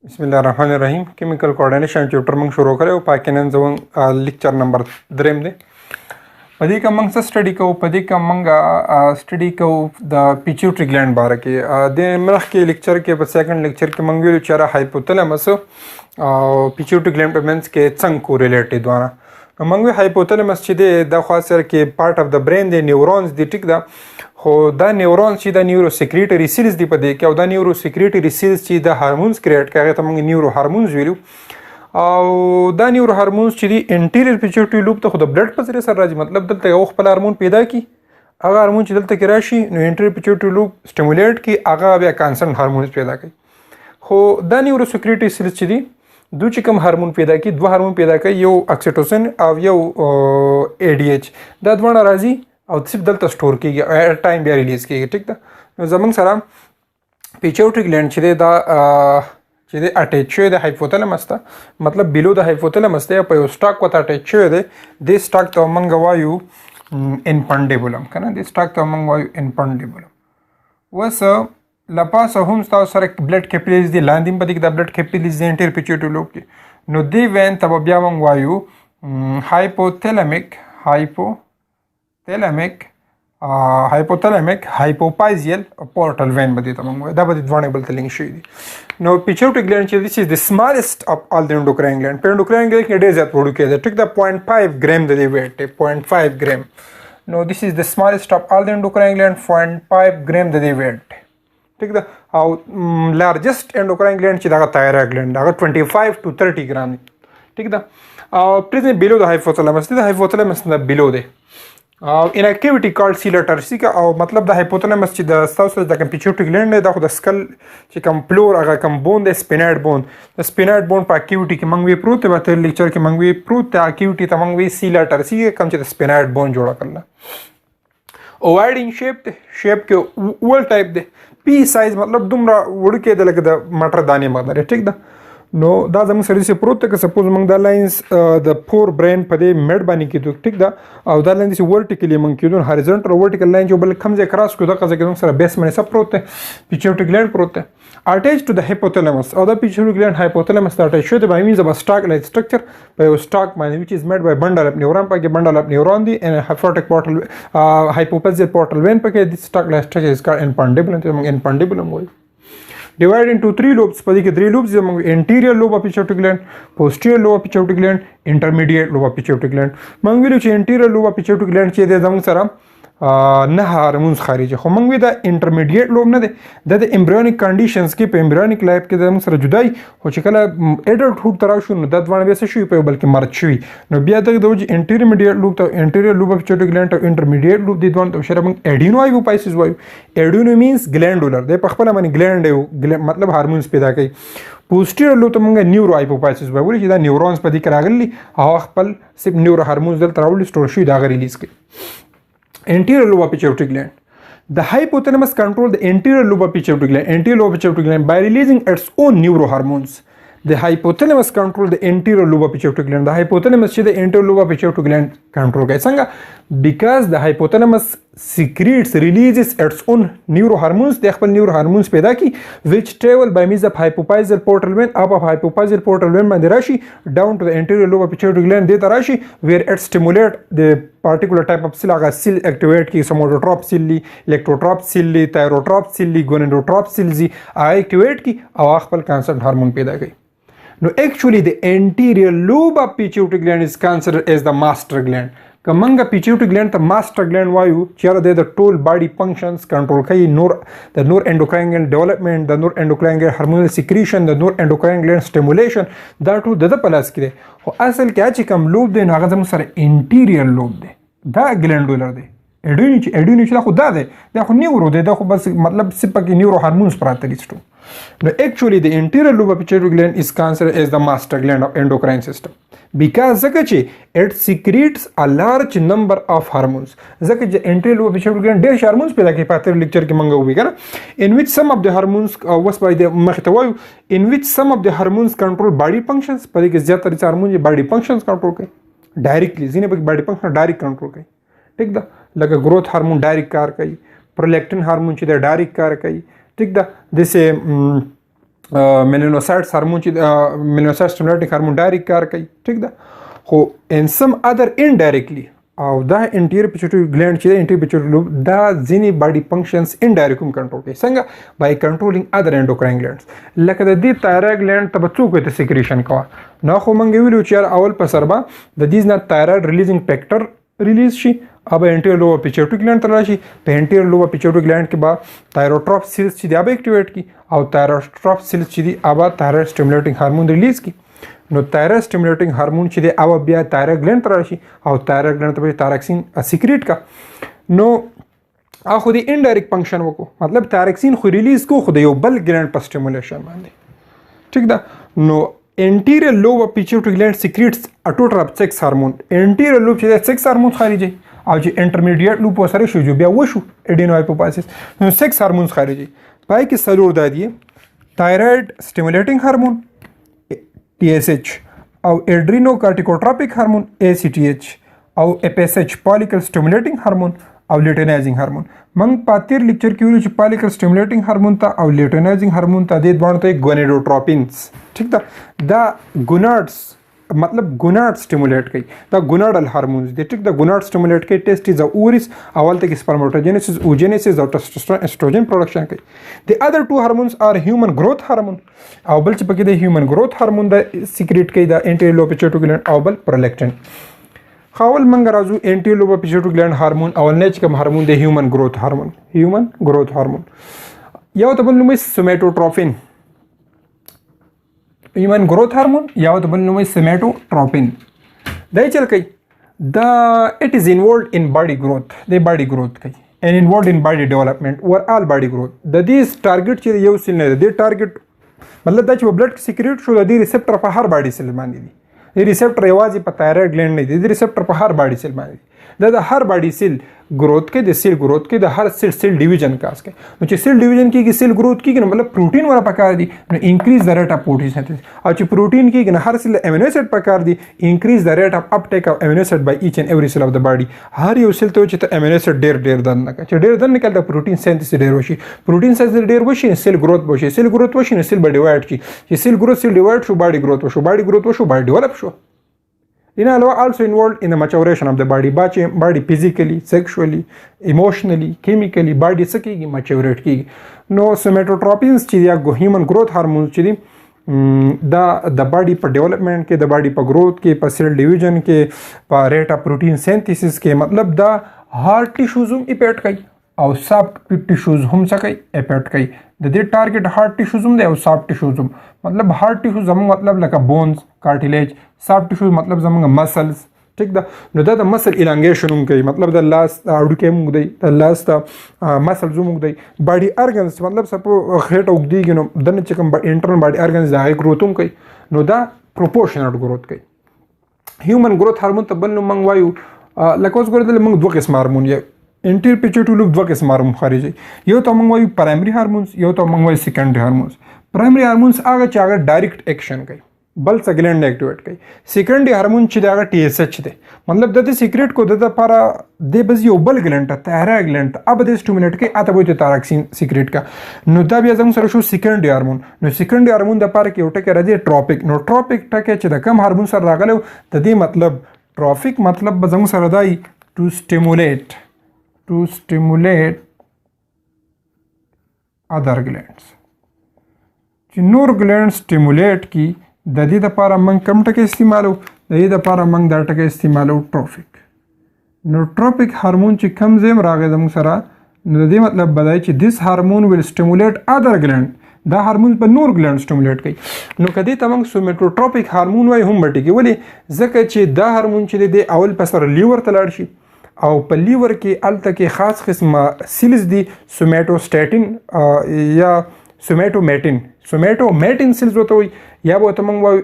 बिस्मिल्लाहिर्रहमानिर्रहीम chemical coordination chapter मंग शुरू करे पाकिनन जवन लेक्चर नंबर द्रेम दे पदी का मंग स्टडी को पदी का मंग स्टडी को द पिट्यूटरी ग्लैंड बारे के दे मरख के लेक्चर के सेकंड लेक्चर के मंग वील चारा हाइपोथैलेमस पिट्यूटरी ग्लैंड मींस के चंग को रिलेटेड द्वारा मंग हाइपोथैलेमस ची दे द खासर के पार्ट ऑफ द ब्रेन दे न्यूरॉन्स दी टिक दा خو دا نیورونز چې د نیورو سیکریټری سیلز دی په دې کې او دا نیورو سیکریټری سیلز چې د هارمونز کریټ کوي ته موږ نیورو هارمونز ویلو او دا نیورو هارمونز چې دی انټیریور پیچوټری لوب ته خو د بلډ په ذریعہ سره راځي مطلب دلته یو خپل هارمون پیدا کی هغه هارمون چې دلته کې راشي نو انټیریور پیچوټری لوب سټیمولیټ کی هغه بیا کانسرن هارمونز پیدا کوي خو دا نیورو سیکریټری سیلز چې دی دوی چې کوم هارمون پیدا کی دوه هارمون پیدا کوي یو اکسیټوسن او یو ای ډی ایچ دا دوه راځي او صرف دلته سٹور کیږي ار ټایم بیا ریلیز کیږي ټیک ده نو زمونږ سره پیچوټری ګلینډ چې دا اٹیچ شوی د هایپوتلمس ته مطلب بیلو د هایپوتلمس ته په یو سټاک وته اٹیچ شوی دی د سټاک ته موږ وایو انپنډیبولم کنه د سټاک ته موږ وایو انپنډیبولم وس لپاسه هم تاسو سره بلډ کیپیلریز دی لاندې په دې کې د بلډ کیپیلریز دی انټیر پیچوټری لوب کې نو دی وین ته بیا موږ وایو هایپوتلمیک هایپوپایزیل پورټل وین بده ته موږ دا به ځوانه بل تلنګ شي دي نو پیچوټری ګلینډ چې دیس از د سمالست اف ال د انډوکراین ګلینډ په انډوکراین ګلینډ کې ډیر زیات پروډو کېده ټیک دا 0.5 ګرام د دی ویټ 0.5 ګرام نو دیس از د سمالست اف ال د انډوکراین ګلینډ 0.5 ګرام د دی ویټ ټیک دا او لارجست انډوکراین ګلینډ چې دا تایرویډ ګلینډ هغه 25 to 30 ګرام ټیک دا او پریزنت بیلو د هایپوتلمس د هایپوتلمس نه بیلو دی ان اکټیویټي کارډ سیلټر او مطلب د هایپوتلمس چې د تاسو د پیچوټری ګلینډ د خو د سکل چې کم فلور هغه کم بون د سپیناډ بون په اکټیویټي کې منګوي پروت به تر لیکچر کې منګوي پروت د اکټیویټي ته منګوي سیلټر کم چې د سپیناډ بون جوړه کړل اووایډ ان شیپ کې اول ټایپ دی پی سایز مطلب دومره وړ کې د لکه د مټر دانې مقدار ټیک ده نو دا زموږ سره چې پروت ته سپوز موږ دا لاینز د فور برین په دې میډ باندې کېدو ټیک ده او دا لاین چې ورټیکلی موږ کېدو هاریزونټل او ورټیکل لاین چې بل کم ځای کراس کړو دا قضا کې سره بیس باندې سب پروت دی پیچوټری ګلینډ پروت دی اٹیچ ټو د هایپوتلمس او دا پیچوټری ګلینډ هایپوتلمس ته اٹیچ شوی دی بای مینز اف سټاک لایک سټرکچر په یو سټاک باندې وچ از میډ بای بندل اف نیورون په کې بندل اف نیورون دی ان هایپوټیک پورټل هایپوپیزیل پورټل وین په کې د سټاک لایک سټرکچر از کارډ انپنډیبولم ته موږ انپنډیبولم وایو divided into 3 lobes په دې کې 3 lobes anterior lobe of pituitary gland posterior lobe of pituitary gland intermediate lobe of pituitary gland موږ ویلو چې anterior lobe of pituitary gland چې د زموږ سره نه هارمونز خارجي خو موږ وی دا انټرمیډیټ لوب نه دی د امبریونیک کنډیشنز کې په امبریونیک لایف کې د موږ سره جدای خو چې کله اډلټ هوډ تر شو نو د دوانه به څه شي په بلکې مرګ شوی نو بیا د انټرمیډیټ لوب ته انټیریور لوب اف پیچوټری ګلینډ ته انټرمیډیټ لوب د دوان ته شر موږ اډینو هایپوپایسس وایو اډینو مینز ګلینډولر د په خپل باندې ګلینډ مطلب هارمونز پیدا کوي پوسټیریور لوب ته موږ نیورو هایپوپایسس وایو چې دا نیورونز په دې کې راغلي هغه خپل سب نیورو هارمونز دلته راولي سٹور شي دا غ ریلیز کوي anterior lobe of pituitary gland. The hypothalamus controls the anterior lobe of pituitary gland. Anterior lobe of pituitary gland by releasing its own neurohormones. The hypothalamus controls the anterior lobe of pituitary gland. The hypothalamus is the anterior lobe of pituitary gland control guys. Because the hypothalamus releases its own neurohormones. They have neurohormones पैदा की which travel by means of hypophyseal portal vein up of hypophyseal portal vein by the rashi down to the anterior lobe of pituitary gland. They rashi where it stimulate the particular type of cell cell activate की somatotroph cell electrotrop cell thyrotrop cell gonadotrop cell activate की और खपल cancer hormone पैदा की No, actually the anterior lobe of pituitary gland is considered as the master gland. Kamanga pituitary gland the master gland vayu chara the total body functions control kai the neuroendocrine gland development the neuroendocrine gland hormonal secretion the neuroendocrine gland stimulation that to the plus kide ho asal kya chi kam lobe de naga zam sare anterior lobe de da glandular de اډینو چې دا خو دا دی دا خو نیورو دی دا خو بس مطلب سپکې نیورو هارمونز پراته لیسټو نو actually the anterior lobe of pituitary gland is considered as the master gland of endocrine system because ځکه چې it secretes a large number of hormones ځکه چې anterior lobe of pituitary gland ډېر هارمونز پیدا کوي په تیر لیکچر کې مونږ وی کنه in which some of the hormones was by the مخته in which some of the hormones control body functions په دې کې زیاتره هارمون body functions control کوي directly ځینې په body function direct control کوي ٹھیک ده لکه growth هارمون ډایرکټ کار کوي پرولیکټین هارمون چې د ډایرکټ کار کوي ٹھیک ده دسه میلانوسایټس هارمون چې میلانوسایټ سټیمولیټینګ هارمون ډایرکټ کار کوي ټیک ده خو ان سم ادر انډایرکټلی او دا انټیریور پیچوټری ګلینډ چې انټیریور پیچوټری لوب دا ځینې باډي فنکشنز انډایرکټ هم کنټرول کوي څنګه بای کنټرولینګ ادر انډوکراین ګلینډز لکه د دې تایرویډ ګلینډ ته به څوک ته سیکریشن کوه نو خو موږ ویلو چې اول په سر به د دیز نه تایرویډ ریلیزینګ فیکټر ریلیز شي अब انټیریور لوبر پیچوټری ګلینډ ته راشي په انټیریور لوبر پیچوټری ګلینډ کې به تایروټروپ سیلز چې دی به اکټیویټ کی او تایروټروپ سیلز چې دی اوبه تایرویډ سټیمولیټینګ هارمون ریلیز کی نو تایرویډ سټیمولیټینګ هارمون چې دی اوبه بیا تایرویډ ګلینډ ته راشي او تایرویډ ګلینډ ته به تایروکسین سیکریټ کا نو خو دی انډایرکټ فنکشن وکړو مطلب تایروکسین خو ریلیز کو خو د یو بل ګلینډ په سټیمولیشن باندې ټیک ده نو انټیریور لوبر پیچوټری ګلینډ سیکریټس ا ټوټل اف 6 هارمون انټیریور لوب چې دی 6 هارمون خارجي او چې انټرمیډیټ لوپ وسره شو جو بیا وشو اډینو هایپوفایسس نو 6 هارمونز خارجي پای کې سلور دادی تایرویډ سټیمولیټینګ هارمون ټي اس ایچ او اډرینو کارټیکوټروپیک هارمون اي سي ټي ایچ او اف اس ایچ فالیکل سټیمولیټینګ هارمون او لیټینایزینګ هارمون من پاتیر لیکچر کې ویل چې فالیکل سټیمولیټینګ هارمون ته او لیټینایزینګ هارمون ته د دوه ته ګونیډوټروپینز ټیک ده دا ګوناډز मतलब ګوناډ سټیمولیټ کوي دا ګوناډل هارمونز دي ټیک دا ګوناډ سټیمولیټ کوي ټیسټیز او اوریس اول ته کې سپرماټوجینیسس اوجینیسس او ټستوسترون پروډکشن کوي د ادر ټو هارمونز ار هیومن گروث هارمون او بل چې پکې د هیومن گروث هارمون د سیکریټ کوي د انټیریور لوب پیچوټری ګلینډ او بل پرولیکټین خاول منګ راځو انټیریور لوب پیچوټری ګلینډ هارمون اول نه چې کوم هارمون د هیومن گروث هارمون یو ته بل نومي سوماتوټروفین هیومن گروث هارمون یا د بل نوم سیماټوټروپین دا چل کوي دا اٹ از انوالوډ ان باډي گروث د باډي گروث کوي and involved in body development overall body growth د دې ټارګټ چې یو سیل نه دی ټارګټ مطلب دا چې بلډ سیکریټ شو د دې ریسپټر په هر باډي سیل باندې دی د ریسپټر یوازې په تایرویډ ګلینډ نه دی د ریسپټر په هر باډي سیل باندې دا د هر باډي سیل growth के cell growth के हर cell division कास के नो cell division की cell growth की मतलब प्रोटीन वाला पकार दी increase the rate of protein synthesis और प्रोटीन की हर सेल एमिनो एसिड पकार दी increase the rate of uptake of amino acid by each and every cell of the body हर यो सेल तो एमिनो एसिड डेर दन का डेर दन निकलता प्रोटीन सिंथेसिस डेर वशी प्रोटीन सिंथेसिस डेर वशी सेल ग्रोथ वशी सेल ग्रोथ वशी सेल डिवाइड की सेल डिवाइड शो बॉडी ग्रोथ वशो बॉडी डेवलप शो In all, also involved in the maturation of the body physically, sexually, emotionally, chemically, body سکیږي maturate کیږي نو سوماتوټروپینز چې یا هیومن گروث هارمونز چې دي دا د باډي په ډیولپمنٹ کې د باډي په گروث کې په سیل ډیویژن کې په ریټ اف پروټین سینتھیسس کې مطلب دا هارت ټیشوز هم افیکټ کوي او سافټ ټیشوز هم څه کوي افیکټ کوي د دې ټارګټ هارت ټیشوز هم دی او سافټ ټیشوز هم مطلب هارت ټیشوز زموږ مطلب لکه بونز کارټیلیج سافټ ټیشوز مطلب زموږ مسلز ټیک ده نو دا د مسل الانګیشن هم کوي مطلب د لاس اډوکې هم دی د لاس ته مسلز هم دی باډي ارګنز مطلب سپو خېټه وګدیږي نو دنه چې کوم انټرنل باډي ارګنز دا گروث هم کوي نو دا پروپورشنل گروث کوي هیومن گروث هارمون ته بل نو موږ وایو لکه اوس ګورئ موږ دوه قسم هارمون یو انټیر پیچوټری لوب دوه قسم هارمون خارجي یو ته موږ وایو پرایمري هارمونز یو ته موږ وایو سیکنډري هارمونز پرایمري هارمونز هغه چې هغه ډایرکټ ایکشن کوي بل څه ګلینډ اکټیویټ کوي سیکنډري هارمون چې دا هغه ټي اس ایچ دی مطلب د سیکریټ کو د لپاره د بز یو بل ګلینډ ته تایرویډ ګلینډ اب د سټیمولیټ کوي اته به تایروکسین سیکریټ کا نو دا بیا زموږ سره شو سیکنډري هارمون نو سیکنډري هارمون د لپاره کې یو ټکی راځي ټروپیک نو ټروپیک ټکی چې د کم هارمون سره راغلو د دې مطلب ټروفیک مطلب به زموږ سره دی ټو stimulate other glands چې نور ګلینډ سټیمولیټ کی د دې لپاره موږ کوم ټکی استعمالو د دې لپاره موږ دا ټکی استعمالو ټروفیک نو ټروفیک هارمون چې کم زم راغی زموږ سره نو د دې مطلب بدای چې this hormone will stimulate other gland دا هارمون په نور ګلینډ سټیمولیټ کوي نو کدی ته موږ سوماتوټروپیک هارمون وای هم بټی کې ولی ځکه چې دا هارمون چې د اول په سر لیور ته لاړ شي او په لیور کې الته کې خاص قسمه سیلز دي سوماتوسټاټین یا سوماتومیټین سیلز وته وي یا به ته موږ وایو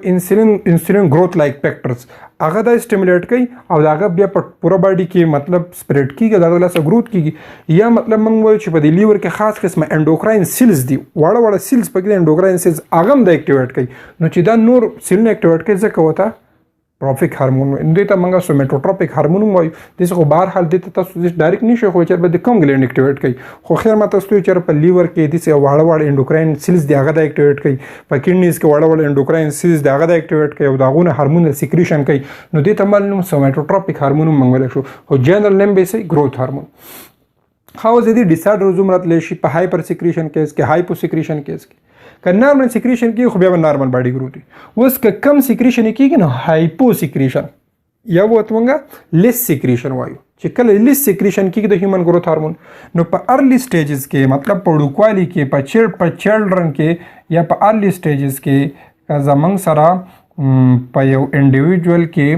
انسولین گروث لایک فیکټرز هغه دا سټیمولیټ کوي او هغه بیا په پوره باډي کې مطلب سپریډ کیږي دا لاسه گروث کیږي یا مطلب موږ وایو چې په د لیور کې خاص قسمه انډوکراین سیلز دي واړه سیلز پکې انډوکراین سیلز هغه هم د اکټیویټ کوي نو چې دا نور سیل نه اکټیویټ کوي ځکه وته सोमेटोट्रोपिक हार्मोन دوی ته موږ سومیټوټروپیک هارمون وایو. دغه خو بهر حال د تاسو ډایرکټ نشي خو چې به د کوم ګلینډ اکټیویټ کوي خو خیر ماته ستوي چې په لیور کې د واړه واړه انډوکراین سیلز دی هغه د اکټیویټ کوي په کډنیز کې واړه واړه انډوکراین سیلز دی هغه د اکټیویټ کوي او داغونه هارمون سیکریشن کوي نو د ته معلوم سومیټوټروپیک هارمون منګول شو او جنرال نیم به سي گروث هارمون. خو ځدی ډیسارډر زمرت لشي په هایپر سیکریشن کیس کې هایپو سیکریشن کیس کې که نارمل سیکریشن کې خو بیا نارمل باډي ګروث وي. اوس که کم سیکریشن کېږي نو هایپو سیکریشن یا وته مونږه لیس سیکریشن وایو چې کله لیس سیکریشن کېږي د هیومن ګروث هارمون نو په ارلی سټیجز کې مطلب په وړوکوالي کې په چلډرن کې یا په ارلی سټیجز کې زمونږ سره په یو انډیویډوال کې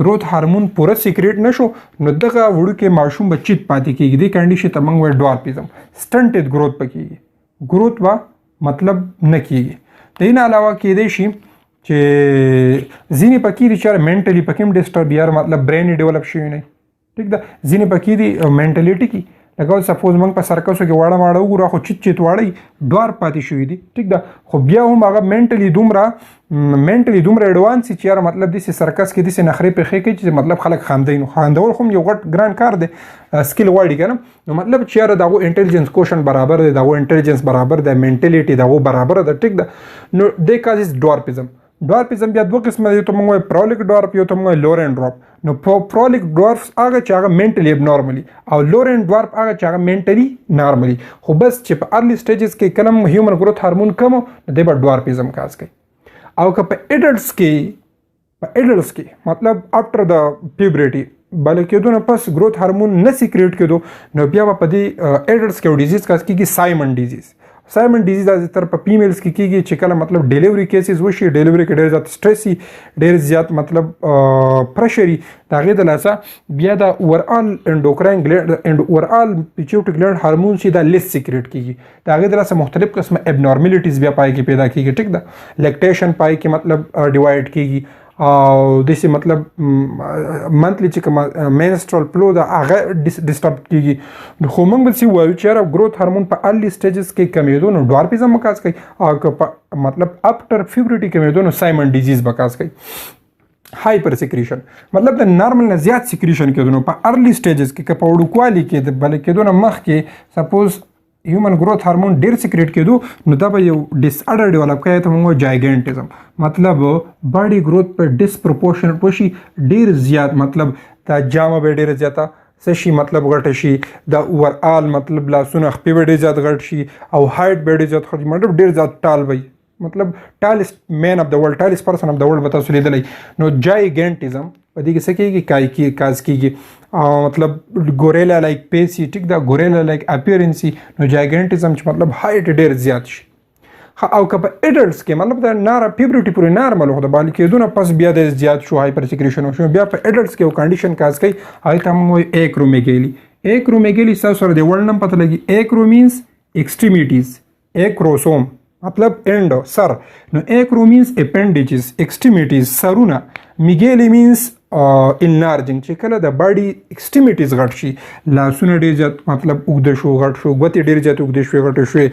گروث هارمون پوره سیکریټ نشو نو دغه وړوکی ماشوم به چیت پاتې کېږي د کنډیشن ته موږ وایو ډوارفیزم سټنټډ گروث پکېږي گروث به مطلب نه کېږي. د این علاوه کېدای شي چې ځینې پکې دي چې مینټلی پکې هم ډسټرب یار مطلب برین ډیولپ شوی نه ټیک ده ځینې پکې دي مینټلیټي کې لکه سپوز موږ په سرکسو کې واړه واړه وګورو خو چیت واړی ډوار پاتې شوی دي ټیک ده خو بیا هم هغه مینټلی دومره ایډوانس چې یار مطلب د سرکس کې د نخرې په خې کې چې مطلب خلک خاندي نو خاندول خو یو غټ ګران کار دی سکل غواړي کنه نو مطلب چې یار دغه انټيليجنس کوشن برابر دی دغه انټيليجنس برابر دی منټالیټي دغه برابر ده ټیک ده نو د کازز ډوارفیزم بیا دوه قسمه دي ته موږ پرولیک ډوارف یو ته موږ لورن ډوارف نو پرولیک ډوارف هغه چې هغه منټلی ابنورمالي او لورن ډوارف هغه چې هغه منټلی نارمالي خو بس چې په ارلی سټیجز کې کلم هیومن گروث هارمون کم نو د ډوارفیزم کاز کوي او که په ایډلټس کې مطلب افټر د پیوبرټي بل کېدو نه پس گروث هارمون نه سیکریټ کېدو نو بیا په دې ایډلټس کې ډیزیز کاز کېږي سایمن ډیزیز از تر په فیمیلز کې کېږي چې کله مطلب ډیلیوري کیسز وشي ډیلیوري کې ډېر زیات سټرسي ډېر زیات مطلب پرشري د هغې د لاسه بیا د اورال انډوکراین ګلینډ اورال پیچوټیک ګلینډ هارمون چې دا لیس سیکریټ کېږي د هغې د لاسه مختلف قسمه ابنارملیټیز بیا پای کې پیدا کېږي ټیک ده لیکټیشن پای کې مطلب ډیوایډ کېږي او داسې مطلب منتلی چې کوم مینسترال فلو د هغه ډسټرب کېږي خو موږ به څه وایو چې یاره گروث هارمون په ارلی سټیجز کې کمیدو نو ډوارفیزم به کاز کوي او که په مطلب افټر پیوبرټي کمیدو نو سایمن ډیزیز به کاز کوي. هایپر سیکریشن مطلب د نارمل نه زیات سیکریشن کېدو نو په ارلی سټیجز کې که په وړوکوالي کې د بل کېدو نه مخکې سپوز هیومن گروث هارمون ډیر سیکریټ کېدو نو دا به یو ډیس اډر ډیولپ کوي ته موږ جایګنټیزم مطلب باډي گروث په ډیسپروپورشنټ وشي ډیر زیات مطلب دا جامه به ډیر زیاته سشي مطلب غټ شي دا اورال مطلب لاسونه خپې به ډیر زیات غټ شي او هایټ به ډیر زیات خرج مطلب ډیر زیات ټال وي مطلب ټالست مین اف د ورلد ټالست پرسن اف د ورلد به تاسو لیدلی نو جایګنټیزم په دې کې څه کېږي کاز کېږي مطلب ګوریلا لایک پیسي ټیک دا ګوریلا لایک اپیرنسي نو جایګنټیزم چې مطلب هایټ ډیر زیات شي او که په ایډلټس کې مطلب د پیوبرټي پورې نارمل خو د بالغ کېدو نه پس بیا د زیات شو هایپر سیکریشن وشو بیا په ایډلټس کې یو کنډیشن کاز کوي هغې ته موږ وایو ایکرومیګیلي ستاسو سره د ورډ نوم پته لګي ایکرو مینس ایکسټریمیټیز ایکروسوم مطلب اند سر نو ایکرو مینس اپنډیجز ایکسټریمیټیز سرونه میګیلی مینس انلارجنګ چې کله د باډي ایکسټریمیټیز غټ شي لاسونه ډېر زیات مطلب اوږده شو غټ شو ګوتې ډېر زیات اوږدې شوې غټې شوې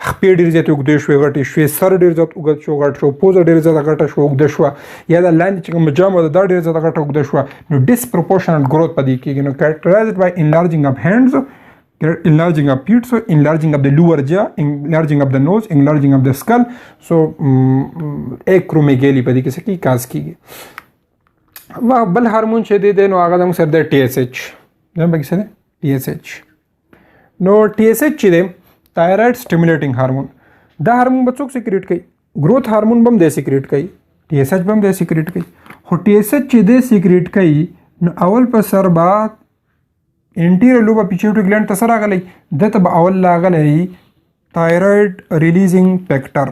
خپې ډېر زیات اوږدې شوې غټې شوې سر ډېر زیات اوږد شو غټ شو پوزه ډېر زیاته غټه شوه اوږده شوه یا د لاندې چې کومه جامه ده دا ډېر زیاته غټه اوږده شوه نو ډسپروپورشنټ گروث په دې کېږي نو کیریکټرایزډ بای انلارجنګ اف هینډز enlarging of feet, so enlarging of the lower jaw, enlarging of the nose, enlarging of the skull. So acromegaly په دې کې څه کېږي کاز کېږي. بل هارمون چې دی نو هغه زموږ سره دی TSH زموږ پکې څه دی TSH نو TSH چې دی تایراید سټیمولیټینګ هارمون دا هارمون به څوک سیکریټ کوي گروث هارمون به هم دی سیکریټ کوي TSH به هم دی سیکریټ کوي خو TSH چې دی سیکریټ کوي نو اول په سر بعد انټیریور لوب پیچوټیک ګلینډ ته سره راغلی دته به اول راغلی تایرویډ ریلیزینګ فیکټر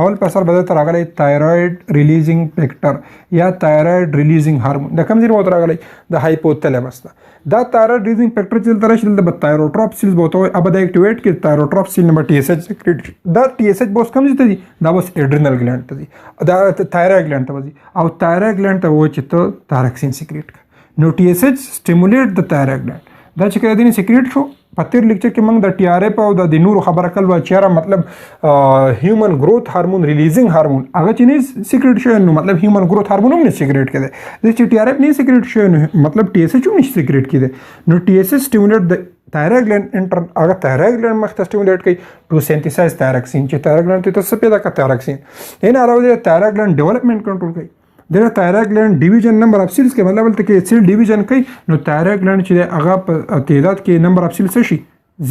اول په سر به دته راغلی تایرویډ ریلیزینګ فیکټر یا تایرویډ ریلیزینګ هارمون د کوم ځای وته راغلی د هایپوتلامس دا تایرویډ ریلیزینګ فیکټر چې دلته راشي دلته به تایروټروپ سیلز به ورته وایي اب دا اکټیویټ کړي تایروټروپ سیل نه به TSH سیکریټ شي دا TSH به اوس کوم ځای ته ځي دا به اوس ایډرینل ګلینډ ته ځي دا تایرویډ ګلینډ ته به ځي او تایرویډ ګلینډ ته وایي چې ته تایروکسین سیکریټ کړه نو TSH سټیمولیټ د تایرویډ ګلینډ دا چې کله دیني سیکریټ شو په تیر لیکچر کې موږ د ټي آر اف او د نورو خبره کول چې مطلب هیومن گروث هارمون ریلیزینګ هارمون هغه چې نه سیکریټ شوی نو مطلب هیومن گروث هارمون هم نه سیکریټ کړي د چې ټي آر اف نه سیکریټ شوی نو مطلب ټي اس ایچ هم نه سیکریټ کړي نو ټي اس ایچ سټیمولیټ د thyroid gland انټر هغه thyroid gland مخ ته سټیمولیټ کوي ټو سینثسایز thyroxine چې thyroid gland ته څه پیدا کوي thyroxine نه علاوه د thyroid gland ډیولپمنٹ کنټرول کوي د thyroid gland ډیویژن نمبر اف سیلز کې مطلب ته کې سیل ډیویژن کوي نو thyroid gland چې هغه په تعداد کې نمبر اف سیلز شي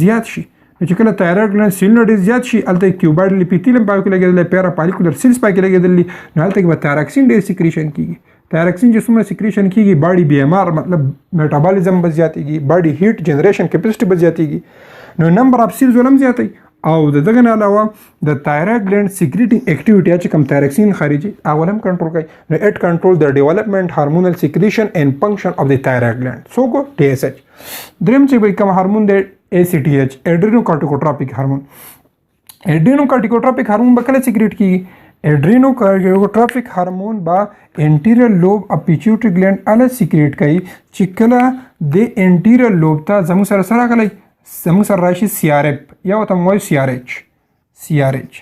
زیات شي نو چې کله thyroid gland سیل نډ زیات شي الته کیوبایډ لیپیتیلم پاو کې لګیدل پیرا پالیکولر سیلز پاو کې لګیدل نو الته کې thyroxine ډیر سیکریشن کیږي thyroxine چې څومره سیکریشن کیږي باډي بي ام آر مطلب میټابولیزم به زیاتېږي باډي هیټ جنریشن کیپاسټي به زیاتېږي نو نمبر اف سیلز ولهم زیاتوي او د دغه نه علاوه د thyroid gland secreting activity چې کوم thyroxine خارجي هغه هم کنټرول کوي نو اټ کنټرول د ډیولپمنٹ هارمونل سیکریشن اینڈ فنکشن اف د thyroid gland سو کو ټي اس ایچ دریم چې کوم هارمون د اي سي ټي ایچ اډرینوکارټیکوټروپیک هارمون اډرینوکارټیکوټروپیک هارمون به کله سیکریټ کیږي اډرینوکارټیکوټروپیک هارمون با انټیریور لوب اف پیچوټری ګلند اله سیکریټ کوي چې کله د انټیریور لوب ته زموږ سره سره غلي زموږ سره راشي سی آر اف یا ته موږ سی آر ایچ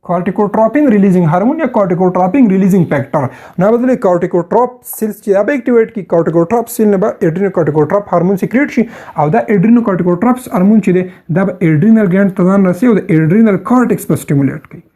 کارټیکوټروپین ریلیزینګ هارمون یا کارټیکوټروپین ریلیزینګ فیکٹر نه بدله کارټیکوټروپ سیلز چې اب اکټیویټ کی کارټیکوټروپ سیل نه به اډرینوکارټیکوټروپ هارمون سیکریټ شي او دا اډرینوکارټیکوټروپ هارمون چې دی دا اډرینل ګلند ته ځان رسي او د اډرینل کارټیکس په سټیمولیټ کوي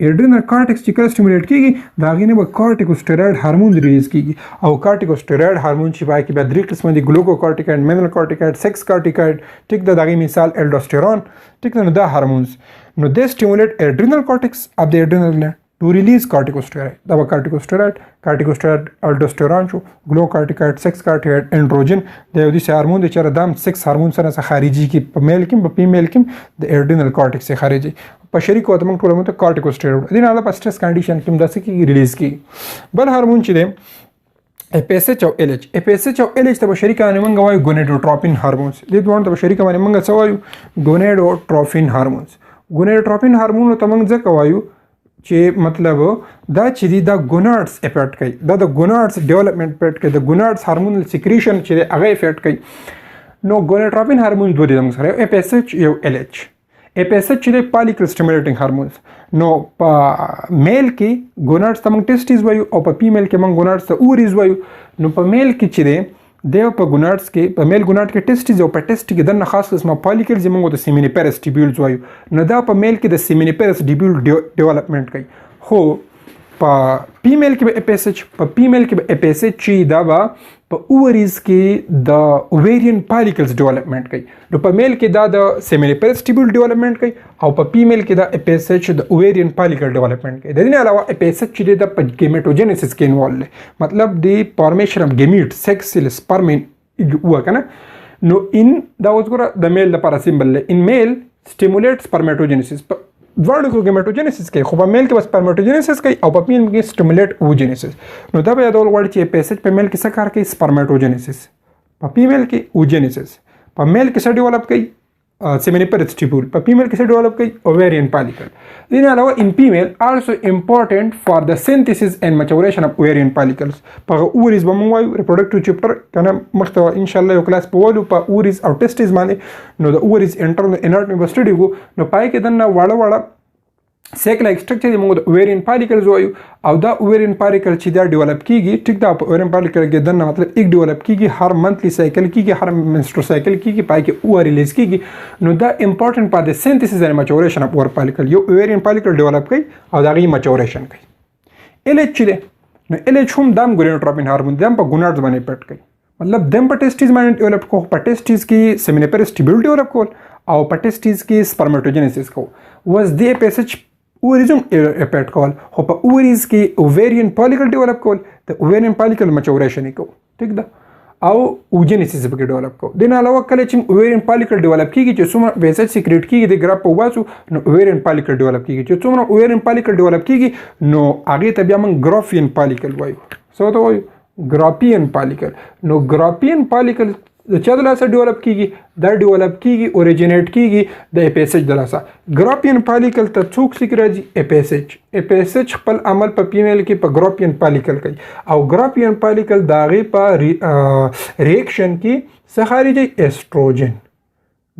اډرینل کارټیکس چې کله سټیمولیټ کیږي دا غینه به کارټیکوسټیروئډ هارمون ریلیز کیږي او کارټیکوسټیروئډ هارمون چې پای کې به درې قسمه دي ګلوکوکارټیکایډ مینلکارټیکایډ سیکس کارټیکایډ ټیک د دغه مثال الډوستيرون ټیک نو دا هارمونز نو د سټیمولیټ اډرینل کارټیکس اف د اډرینل ګلند to release corticosteroid دا به کارټیکوسټیروئډ الډوستيرون شو ګلوکارټیکایډ سیکس کارټیکایډ انډروجن د یو دي هارمون د چر دام سیکس هارمون سره خارجي کی په میل کې په فیمیل کې د اډرینل کارټیکس خارجي په شریک وته موږ ټول مت کارټیکوسټیروئډ دین علاوه په سټرس کنډیشن کې داسې کی ریلیز کی بل هارمون چې دی اف اس ایچ او ال ایچ اف اس ایچ او ال ایچ ته شریک باندې موږ وایو ګونیډوټروپین هارمونز د دوه ته شریک باندې موږ څه وایو ګونیډوټروپین هارمونز ګونیډوټروپین هارمون ته موږ ځکه وایو چې مطلب دا چې دی دا ګوناډز افیکټ کوي دا د ګوناډز ډیولپمنٹ افیکټ کوي د ګوناډز هارمونل سیکریشن چې هغه افیکټ کوي نو ګونیډوټروپین هارمون دوه دي موږ سره اف اس ایچ یو ال ایچ اف اس ایچ چې پالیکل سټیمولیټینګ هارمونز نو په میل کې ګوناډز ته موږ ټیسټیز وایو او په فیمیل کې موږ ګوناډز ته اوریز وایو نو په میل کې چې دی په ګوناډز کې په میل ګوناډ کې ټیسټیز او په ټیسټ کې دنه خاص قسمه پالیکل زموږ د سیمینیپیرس ټیبیولز وایو نو دا په میل کې د سیمینیپیرس ټیبیول ډیولپمنٹ کوي خو په فیمیل کې به اف اس ایچ په فیمیل کې به اف اس ایچ چې دا به په اووریز کې د اوویرین پالیکلز ډیولپمنٹ کوي نو په میل کې دا د سیمینیپیرس ټیبیول ډیولپمنٹ کوي او په فیمیل کې دا اف اس ایچ د اوویرین پالیکل ډیولپمنٹ کوي د دې علاوه اف اس ایچ چې د ګیمیټوجینیسس کې انوالو دی مطلب د فارمیشن اف ګیمیټ سیکس سیل سپرم وکنه نو ان دا وګوره د میل لپاره سیمبل ان میل سټیمولیټ سپرمټوجینیسس دواړو کې ګیمیټوجینیسس کوي خو په میل کې بس سپرمټوجینیسس کوي او په فیمیل کې سټیمولیټ اوجینیسس نو دا به یادول غواړي چې اف اس ایچ په میل کې څه کار کوي سپرمټوجینیسس په فیمیل کې اوجینیسس په میل کې څه ډیولپ کوي سیمینیپیرس ټیبیول په فیمیل کې څه ډیولپ کوي اوویرین پالیکل دین علاوه ان فیمیل آلسو امپورټنٹ فار د سینتھسس اینڈ میچوريشن اف اوویرین پالیکلز په اوریز به موږ وایو ریپروډکټیو چپټر کنه مخته ان شاء الله یو کلاس په ولو په اوریز او ټیسټیز باندې نو د اوریز انټرنل انټرنل سټډي کو نو پای کې دنه واړه سیک لایک سټرکچر دی موږ د اوویرین پالیکلز وایو او دا اوویرین پالیکل چې دا ډیولپ کیږي ټیک دا په اوویرین پالیکل کې دنه مطلب یک ډیولپ کیږي هر منثلی سایکل کیږي هر منسترو سایکل کیږي پای کې او ریلیز کیږي نو دا امپورټنٹ پار د سینتھسس اینڈ میچوريشن اف اور پالیکل یو اوویرین پالیکل ډیولپ کوي او دا غي میچوريشن کوي ال ایچ دی نو ال ایچ هم دام ګونیډوټروپین هارمون دم په ګوناډز باندې پټ کوي مطلب دم په ټیسټیز باندې ډیولپ کو په ټیسټیز کې سیمینیپیرس ټیبیول ډیولپ کول او په ټیسټیز کې سپرمټوجینیسس کو واز دی اف اس ایچ اوریزم افیکټ کول خو په اوریز کې اوویرین پالیکل ډیولپ کول د اوویرین پالیکل میچوريشن کو ټیک ده او اوجینیسس به ډیولپ کو دین علاوه کله چې اوویرین پالیکل ډیولپ کیږي چې څومره ویسج سیکریټ کیږي د ګراف په واسو نو اوویرین پالیکل ډیولپ کیږي چې څومره اوویرین پالیکل ډیولپ کیږي نو هغه ته بیا موږ ګرافین پالیکل وایو څه ته وایو ګرافین پالیکل نو ګرافین پالیکل د چا د لاسه ډیولپ کیږي دا ډیولپ کیږي اوریجینیټ کیږي د اپ اس ایچ د لاسه ګراپین فالیکل ته څوک سیک راځي اپ اس ایچ خپل عمل په فیمیل کې په ګراپین فالیکل کوي او ګراپین فالیکل داغه په ریاکشن کې څه خارجي استروجن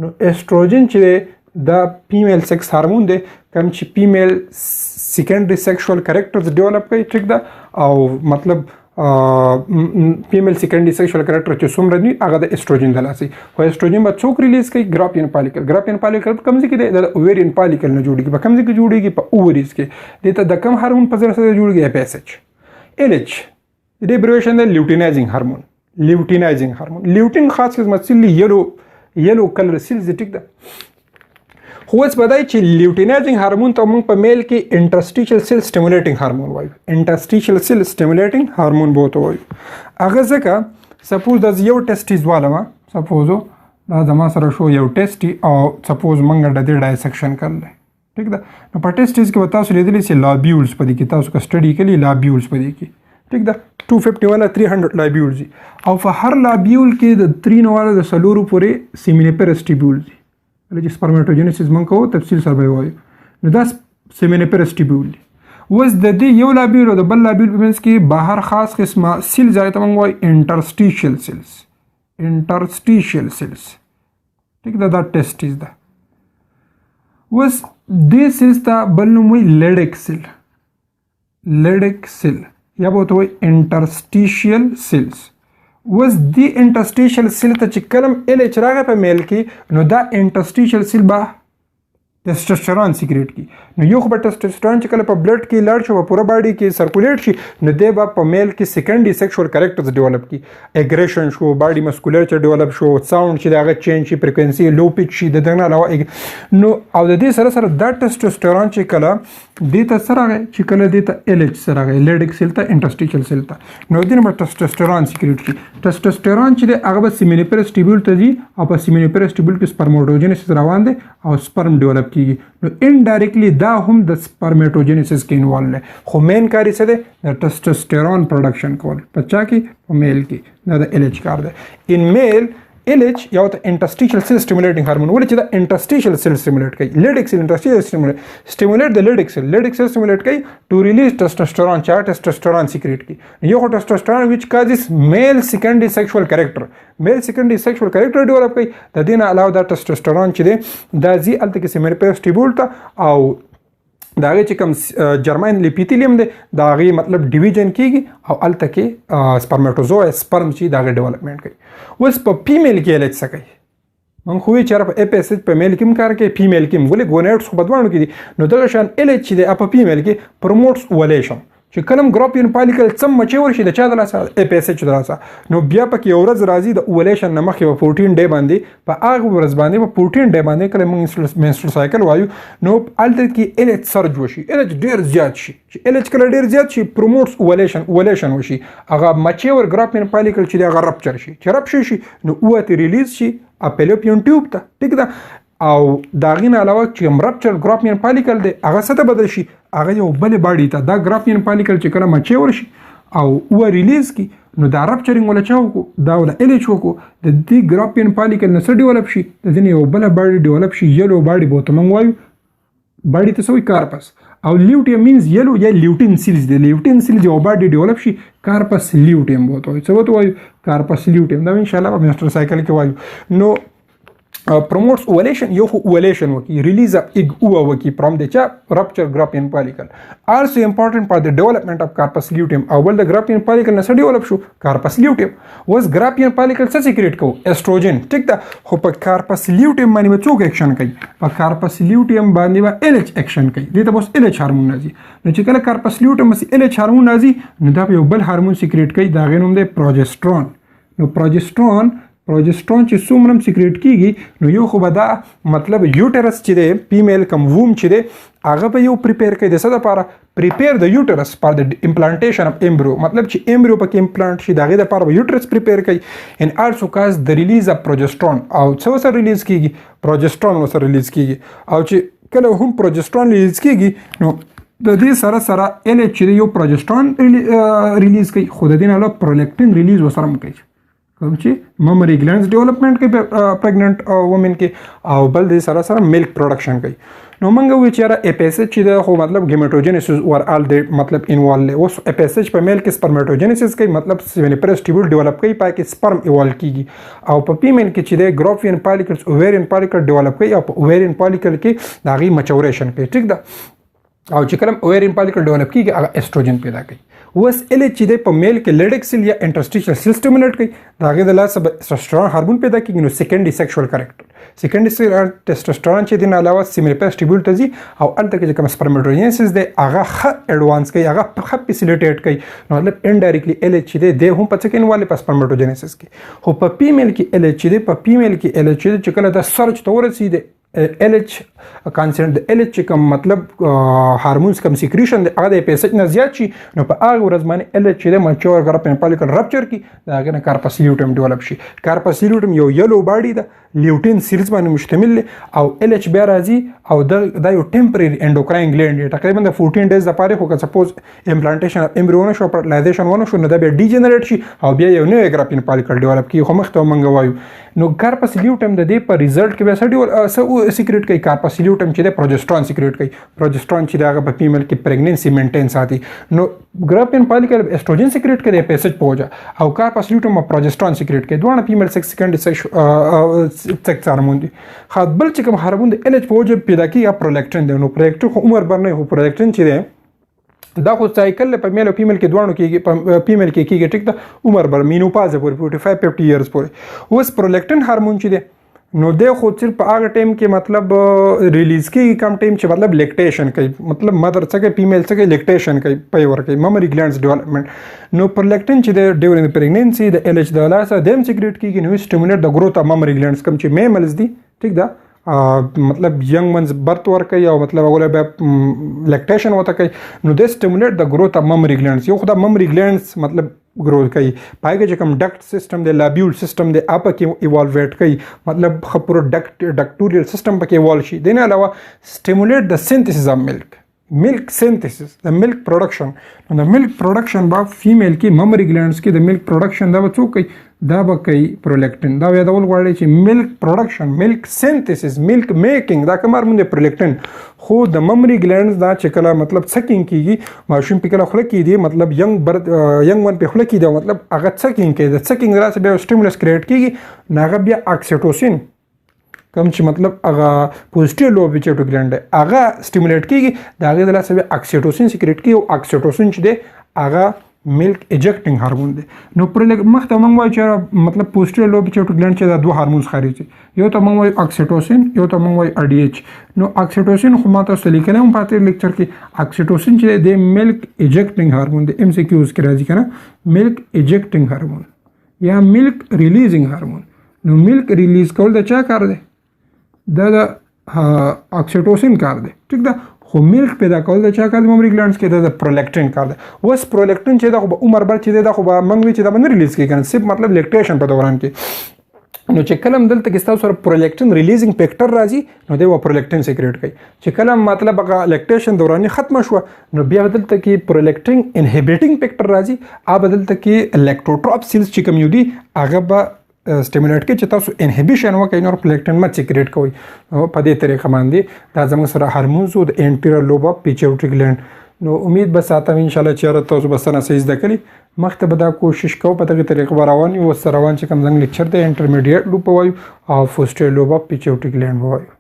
نو استروجن چې دا فیمیل سیکس هارمون دی کوم چې فیمیل سیکنډري سیکشوال کریکټرز ډیولپ کوي ټیک ده او مطلب فیمیل سیکنډري سیکشوال کریکټر چې څومره دي هغه د استروجن د لاسي خو استروجن به څوک ریلیز کوي ګراپین فالیکل کوم ځای کې دی د اوویرین فالیکل نه جوړیږي په کوم ځای کې جوړیږي په اووریز کې دته د کم هارمون په ذریعہ سره جوړیږي اف اس ایچ ال ایچ د ایبریویشن د لیوټینایزینګ هارمون لیوټین خاص خدمت سلی یلو کلر سیلز ټیک ده خو اوس بدای چې لیوټینایزینګ هارمون ته موږ په میل کې انټرسټیشل سیل سټیمولیټینګ هارمون وایو انټرسټیشل سیل سټیمولیټینګ هارمون بوته وایو هغه ځکه سپوز د یو ټیسټیز والا سپوز دا زما سره شو یو ټیسټي او سپوز موږ د دې ډایسیکشن کړل ټیک ده نو په ټیسټیز کې تاسو لیدلی چې لابیولز پدې کې تاسو کا سټډي کړي لابیولز پدې کې ټیک ده 250 والا 300 لابیولز او په هر لابیول کې د 3 والا د سلورو پورې سیمینیپرس ټیبیولز چې سپرماتوجینیسیس مونږ کوو تفصیل سره به وایو نو دا سیمینیپرس ټیبیول دی اوس د دې یو لابیول او د بل لابیول په منځ کې بهر خاص قسمه سیلز هغه ته مونږ وایو انټرسټیشل سیلز ټیک ده دا ټیسټیز ده اوس دې سیلز ته بل نوم وایي لیډیک سیل یا به ورته وایي انټرسټیشل سیلز اوس دی انټرسټیشل سیل ته چې کلم ال ایچ راغی په میل کې نو دا انټرسټیشل سیل به ټسټوسټرون سیکریټ کی نو یو خو به ټسټوسټرون چې کله په بلډ کې لاړ شي په پوره باډي کې سرکولیټ شي نو دی به په میل کې سیکنډري سیکشوال کریکټرز ډیولپ کی اګریشن شو باډي مسکولرچر ډیولپ شو ساوند چې دغه چینج شي فریکوئنسي لو پیچ شي د دغه علاوه نو او د دې سره سره دا ټسټوسټرون چې کله دې ته سره چې کله دې ته ال ایچ سره غي لیډیک سیل ته انټرسټیشل سیل ته نو دې به ټسټوسټرون سیکریټ کی ټسټوسټرون چې هغه به سیمینیپرس ټیبیول ته ځي او په سیمینیپرس ټیبیول کې سپرماتوجینیسیس روان دي او سپرم ډیولپ کیږي نو انډایرکټلی دا هم د سپرماتوجینیسیس کې انوالو دی خو مین کار یې څه دی د ټسټوسټرون پروډکشن کول په چا کې په میل کې دا د ال ایچ کار دی ان میل ال ایچ یو ته انټرسټیشل سیل سټیمولیټینګ هارمون ولې چې دا انټرسټیشل سیل سټیمولیټ کوي لیډیک سیل انټرسټیشل سټیمولیټ د لیډیک سیل سټیمولیټ کوي ټو ریلیز ټسټوسټرون چا ټسټوسټرون سیکریټ کی یو ټسټوسټرون وچ کازز میل سیکنډري سیکشوال کریکټر ډیولپ کوي د دې نه علاوه دا ټسټوسټرون چې دی دا زی الته کې سیمینیپرس ټیبول ته او دا هغه چې کوم جرماین لیپیتیلیم دی دا هغه مطلب ډیویژن کیږي او الته کې سپرماتوزوای سپرم چې دا ډیولپمنٹ کوي اوس په فیمیل کې الچ سکی من خو چې په اپ اس ایچ په میل کې کار کوي فیمیل کې ولې ګونیټس خو بدوانو کې دي نو دغه شان ال ایچ دی په فیمیل کې پروموټس اوولیشن چې کلم ګراپین فالیکل څم مچې ورشي د چا د لاسه اپ اس ایچ د لاسه نو بیا پکې یو ورځ راځي د اوولیشن نه مخکې په 14 ډے باندې په هغه ورځ باندې په 14 ډے باندې کله موږ منسترول سایکل وایو نو الته کې ال ایچ سرج وشي ال ایچ ډیر زیات شي چې ال ایچ کله ډیر زیات شي پروموټس اوولیشن وشي هغه مچې ور ګراپین فالیکل چې هغه رپچر شي چې رپچر شي نو اوته ریلیز شي اپلوپین ټیوب ته ټیک ده او داغین علاوه چې رپچر ګراپین فالیکل دی هغه څه ته بدل شي هغه یو بل باډي ته دا ګراپین فالیکل چې کله مچې ورشي او و ریلیز کی نو دا رپچرینګ ولا چاو دا ولا ال ایچ کو د دې ګراپین فالیکل نه څه ډیولپ شي د دې یو بل باډي ډیولپ شي یلو باډي بوته مونږ وایو باډي ته سوې کارپس او لیوټیم مینز یلو یا لیوټین سیلز دی لیوټین سیلز یو باډي ډیولپ شي کارپس لیوټیم بوته وایي څه بوته وایي کارپس لیوټیم دا ان شاء الله په منسترول سایکل کې وایو نو promotes ovulation یو ovulation وکي release of egg ooa وکي from the rupture Graafian follicle also important for the development of corpus luteum او بل د Graafian follicle نه څه ډیولپ شو corpus luteum اوس Graafian follicle څه سیکریټ کوو استروجن ټیک ده خو په corpus luteum باندې څوک اکشن کوي په corpus luteum باندې LH اکشن کوي دې ته بس LH هورمون راځي نو چې کله corpus luteum باندې LH هورمون راځي نو دا یو بل هورمون سیکریټ کوي دا غي نوم دی پروجسترون نو پروجسترون چې څومره سیکریټ کیږي نو یو خو به دا مطلب یوټرس چې دی فیمیل کم ووم چې دی هغه به یو پریپیر کوي د څه دپاره پریپیر د یوټرس فار د امپلانټیشن اف ایمبریو مطلب چې ایمبریو پکې امپلانټ شي د هغې دپاره به یوټرس پریپیر کوي ان آلسو کاز د ریلیز اف پروجسترون او څه ورسره ریلیز کیږي پروجسترون ورسره ریلیز کیږي او چې کله هم پروجسترون ریلیز کیږي نو د دې سره سره LH چې یو پروجسترون ریلیز کوي خو د دې نه علاوه پرولیکټین ریلیز ورسره هم کوي کوم چې ممري ګلینډز ډیولپمنٹ کوي پریګننٹ وومن کې او بل د سره سره ملک پروډکشن کوي نو موږ وی چې اپیسج چې د خو مطلب ګیمیټوجینیسس ور ال د مطلب انوالو اوس اپیسج په میل کې سپرمټوجینیسس کوي مطلب سیمینیپرس ټیبول ډیولپ کوي پای کې سپرم ایوال کیږي او په فیمیل کې چې د ګروفین پالیکلز اوویرین پالیکل ډیولپ کوي او په اوویرین پالیکل کې د هغې مچوریشن کوي ټیک ده او چې کله اوویرین پالیکل ډیولپ کیږي هغه ایسټروجن پیدا کوي اوس ال چې د په میل کې لیډک سیل یا انټرسټیشل سیل سټیمولیټ کوي د هغې د لاسه ټسټوسټرون هارمون پیدا کیږي نو سیکنډري سیکشوال کریکټر سیکنډري ټسټوسټرون چې د نه علاوه سیمینیپرس ټیبول ته ځي او هلته کې چې کوم سپرمټوجینیسس دی هغه ښه ایډوانس کوي هغه ښه فیسیلیټیټ کوي نو مطلب انډایرکټلی ال چې دی هم په څه کې انوالي په سپرمټوجینیسس کې خو په فیمیل کې ال چې دی په فیمیل کې ال چې کله د سرچ ته ورسېږي LH کانسنټ د LH چې کوم مطلب هارمونز کوم سیکریشن د هغه د پیسج نه زیات شي نو په هغه ورځ باندې LH چې د مچور ګروفین پالیکل رپچر کی دا هغه نه کارپاسیلیوټم ډیولپ شي کارپاسیلیوټم یو یلو باډي ده لیوټین سیلز باندې مشتمل او LH بیا راځي او دا یو ټمپرری انډوکراین ګلینډ دی تقریبا د 14 ډیز لپاره خو که سپوز امپلانټیشن اف امبریو شو فرټیلایزیشن ونه شو نو دا بیا ډیجنریټ شي او بیا یو نوې ګروفین پالیکل ډیولپ کی خو مخته مونږ وایو نو کارپاسیلیوټم د دې په ریزلټ کې بیا سړي سیکریټ کوي کارپاسیلیوټم چې د پروجسترون سیکریټ کوي پروجسترون چې دغه په فیمیل کې پریګننسي مینټین ساتي نو ګروفین پالیکل ایسټروجن سیکریټ کوي پیسج پوجا او کارپاسیلیوټم پروجسترون سیکریټ کوي دوه فیمیل سیکس سیکس هارمون دي خاص بل چې کوم هارمون د ال اچ پوجا پیدا کوي پرولیکټین دی نو پرولیکټین خو عمر بر نه هو پرولیکټین چې دی دا خو سایکل په میل او فیمیل کې دوه کېږي په فیمیل کې کېږي ټیک ده عمر بر مینوپاز پورې 45-50 ایئرز پورې اوس پرولیکټین هارمون چې دی نو د خو صرف په هغه ټایم کې مطلب ریلیز کېږي کم ټایم چې مطلب لیکټیشن کوي مطلب مدر څه کوي فیمیل څه کوي لیکټیشن کوي پی ورکوي ممري ګلینډز ډیولپمنٹ نو پرولیکټین چې د ډیورینګ پریګننسي د ال اچ د لاسه دیم سیکریټ کېږي نو سټیمولیټ د گروث اف ممري ګلینډز کوم چې میملز دي ټیک ده مطلب ینګ منز برت ورکوي او مطلب هغه بیا لیکټیشن وته کوي نو د سټیمولیټ د گروث اف ممري ګلینډز یو خو د ممري ګلینډز مطلب گروث کوي پای کې چې کوم ډکټ سیستم دی لابیول سیستم دی اپ کې ایوالویټ کوي مطلب خپل ډکټوریل سیستم پکې ایوالو شي دنه علاوه سټیمولیټ د سینتھیسس اف ملک سینتھیسس د ملک پروډکشن نو د ملک پروډکشن با فیمیل کې ممري ګلینډز کې د ملک پروډکشن دا څوک کوي دا به کوي پرولیکټین دا یادول غواړي چې ملک پروډکشن ملک سینتھیسس ملک میکینګ دا کوم هارمون دی پرولیکټین خو د ممري ګلینډز دا چې کله مطلب سکینګ کیږي ماشوم په کله خوله کیږي مطلب ینګ ون په خوله کیږي مطلب هغه سکینګ کوي د سکینګ راځي بیا سټیمولس کریټ کیږي ناغه بیا اکسیټوسین کوم چې مطلب هغه پوزټیو لوب پیچوټو ګلینډ هغه سټیمولیټ کیږي دا هغه د لاسه بیا اکسیټوسین سیکریټ کیږي او اکسیټوسین چې دی هغه ملک ایجکټینګ هارمون دی نو پر مخته موږ وایو چې مطلب پوزټیو لوب پیچوټو ګلینډ چې دا دوه هارمونز خارجي یو ته موږ وایو اکسیټوسین یو ته موږ وایو ار ډي ایچ نو اکسیټوسین خو ماته څه لیکلی هم پاتې لیکچر کې اکسیټوسین چې دی ملک ایجکټینګ هارمون دی ام سی کیوز کې راځي کنه ملک ایجکټینګ هارمون یا ملک ریلیزینګ هارمون نو ملک ریلیز کول د چا کار دی دا د اکسیټوسین کار دی ټیک ده خو ملک پیدا کول د چا کار دی ممري ګلینډز کې د پرولیکټین کار دی اوس پرولیکټین چې دا خو به عمر بر چې دی دا خو به موږ وی چې دا به نه ریلیز کېږي کنه صرف مطلب لیکټیشن په دوران کې نو چې کله دلته کې ستاسو سره پرولیکټین ریلیزینګ فیکټر راځي نو دی و پرولیکټین سیکریټ کوي چې کله مطلب هغه لیکټیشن دوراني ختم شو نو بیا دلته کې پرولیکټین انهبیټینګ فیکټر راځي ا بدلته کې الیکټروټروپ سیلز چې کوم یو دي هغه به سټیمولیټ کې چې تاسو انهبیشن وکړئ نو پرولیکټین مت سیکریټ کوئ په دې طریقه باندې دا زموږ سره هارمونز او د انټیریور لوب اف پیچوټری ګلینډ نو امید به ساتم ان شاء الله چې تاسو به سره صحیح زده کړئ مخته به دا کوشش کوو په دغه طریقه روان یو سره روان چې کوم څنګه لیکچر دی انټرمیډیټ لوب وایو او فوسټر لوب اف پیچوټری ګلینډ وایو